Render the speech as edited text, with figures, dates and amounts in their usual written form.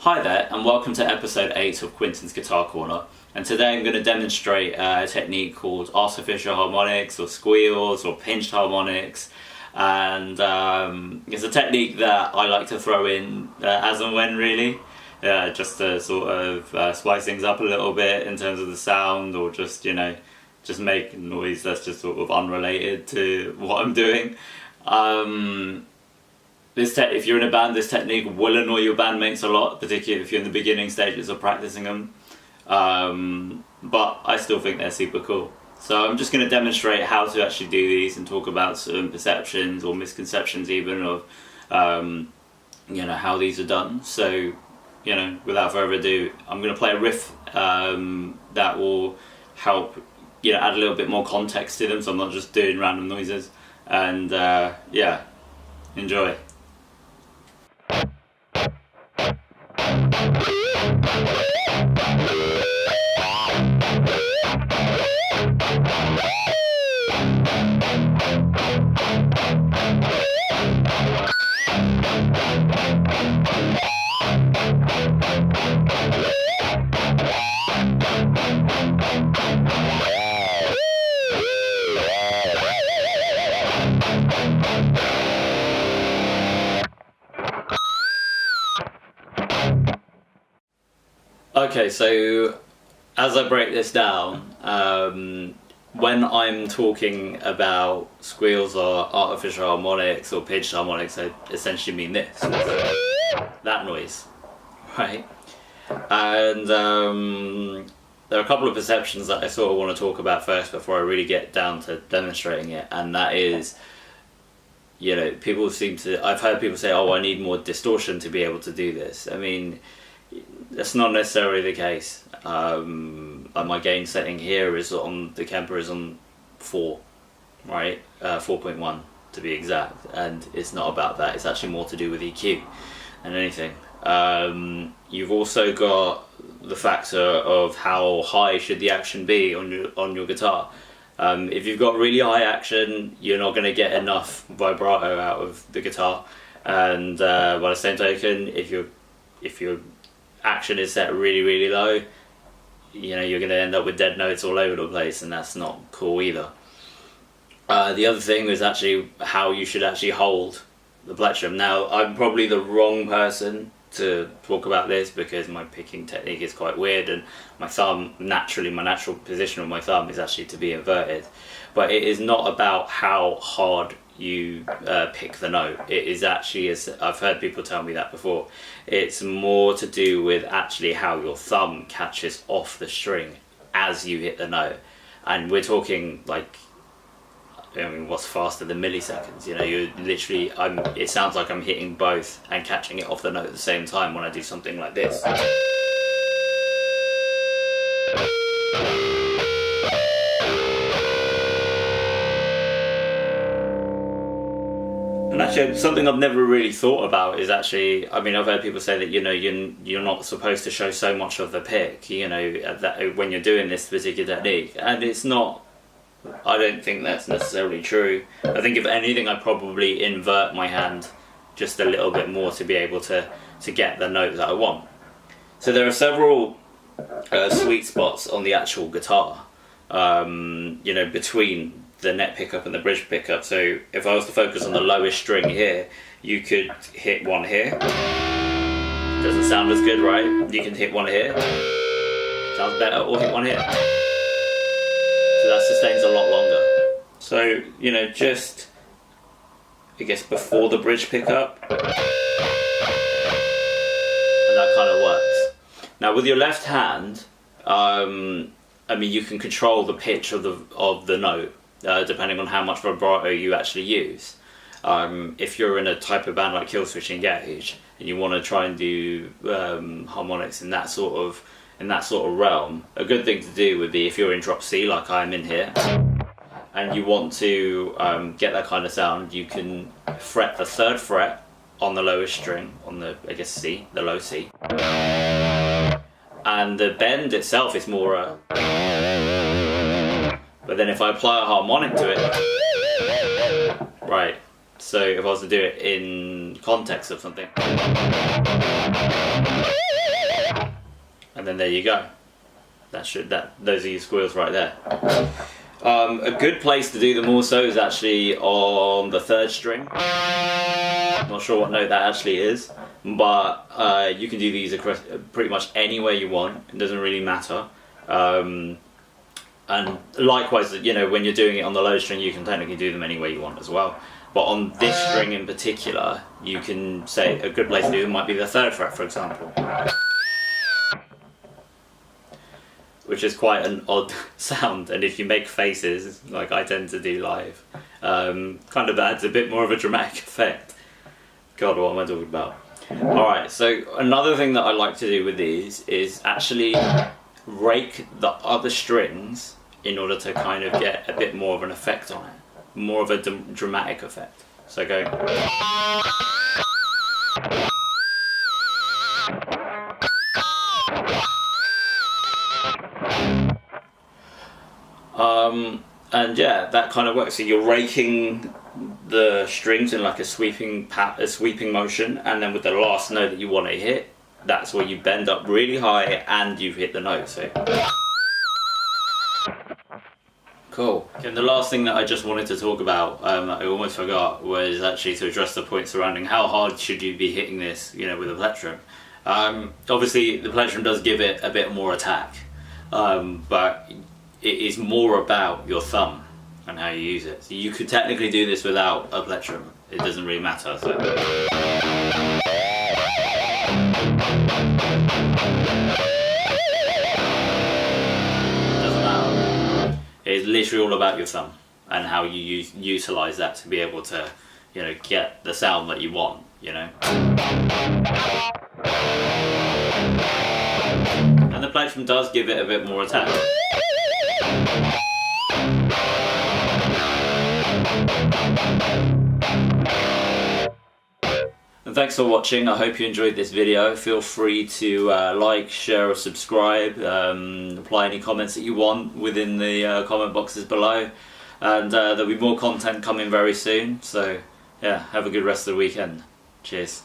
Hi there, and welcome to episode 8 of Quinton's Guitar Corner. And today I'm going to demonstrate a technique called artificial harmonics, or squeals, or pinched harmonics. And it's a technique that I like to throw in as and when, really, just to sort of spice things up a little bit in terms of the sound, or just, you know, just make noise that's just sort of unrelated to what I'm doing. If you're in a band, this technique will annoy your bandmates a lot, particularly if you're in the beginning stages of practicing them. But I still think they're super cool. So I'm just going to demonstrate how to actually do these and talk about some perceptions or misconceptions even of, you know, how these are done. So, you know, without further ado, I'm going to play a riff that will help, you know, add a little bit more context to them, so I'm not just doing random noises. And yeah, enjoy. Okay, so as I break this down, when I'm talking about squeals or artificial harmonics or pitched harmonics, I essentially mean this, that noise, right? And there are a couple of perceptions that I sort of want to talk about first before I really get down to demonstrating it, and that is, you know, I've heard people say, oh, I need more distortion to be able to do this. I mean, that's not necessarily the case. My gain setting here is on the Kemper is on 4, right? 4.1 to be exact, and it's not about that. It's actually more to do with EQ than anything. You've also got the factor of how high should the action be on your guitar. If you've got really high action, you're not going to get enough vibrato out of the guitar, and by the same token, if your action is set really low, you know, you're going to end up with dead notes all over the place, and that's not cool either. The other thing is actually how you should actually hold the plectrum. Now, I'm probably the wrong person to talk about this because my picking technique is quite weird, and my thumb, naturally, my natural position of my thumb is actually to be inverted. But it is not about how hard you pick the note. It is actually, as I've heard people tell me that before, it's more to do with actually how your thumb catches off the string as you hit the note. And we're talking, like, I mean, what's faster than milliseconds? You know, you're literally, it sounds like I'm hitting both and catching it off the note at the same time when I do something like this. And actually, something I've never really thought about is actually, I mean, I've heard people say that, you know, you're not supposed to show so much of the pick, you know, that when you're doing this particular technique, and it's not. I don't think that's necessarily true. I think if anything, I probably invert my hand just a little bit more to be able to get the note that I want. So there are several sweet spots on the actual guitar, you know, between the net pickup and the bridge pickup. So if I was to focus on the lowest string here, you could hit one here. Doesn't sound as good, right? You can hit one here. Sounds better, or hit one here. So that sustains a lot longer. So, you know, just, I guess, before the bridge pickup, and that kind of works. Now with your left hand, I mean, you can control the pitch of the note, depending on how much vibrato you actually use. If you're in a type of band like Killswitch Engage, and you want to try and do harmonics in that sort of realm, a good thing to do would be, if you're in drop C like I'm in here, and you want to get that kind of sound, you can fret the 3rd fret on the lowest string, on the, I guess, C, the low C. And the bend itself is more but then if I apply a harmonic to it, right, So if I was to do it in context of something, and then there you go. Those are your squeals right there. A good place to do them also is actually on the 3rd string. Not sure what note that actually is, but you can do these across pretty much anywhere you want. It doesn't really matter. And likewise, you know, when you're doing it on the low string, you can technically do them anywhere you want as well. But on this string in particular, you can say a good place to do them might be the 3rd fret, for example. Which is quite an odd sound, and if you make faces, like I tend to do live, kind of adds a bit more of a dramatic effect. God, what am I talking about? Alright, so another thing that I like to do with these is actually rake the other strings in order to kind of get a bit more of an effect on it. More of a dramatic effect. So go. And yeah, that kind of works. So you're raking the strings in like a sweeping motion, and then with the last note that you want to hit, that's where you bend up really high and you've hit the note. So cool. And the last thing that I just wanted to talk about, I almost forgot, was actually to address the point surrounding how hard should you be hitting this, you know, with a plectrum. Obviously the plectrum does give it a bit more attack, but it is more about your thumb and how you use it. So you could technically do this without a plectrum. It doesn't really matter. So. Doesn't matter. It's literally all about your thumb and how you utilize that to be able to, you know, get the sound that you want, you know. And the plectrum does give it a bit more attack. And thanks for watching. I hope you enjoyed this video. Feel free to like, share or subscribe, apply any comments that you want within the comment boxes below, and there'll be more content coming very soon. So yeah, have a good rest of the weekend. Cheers.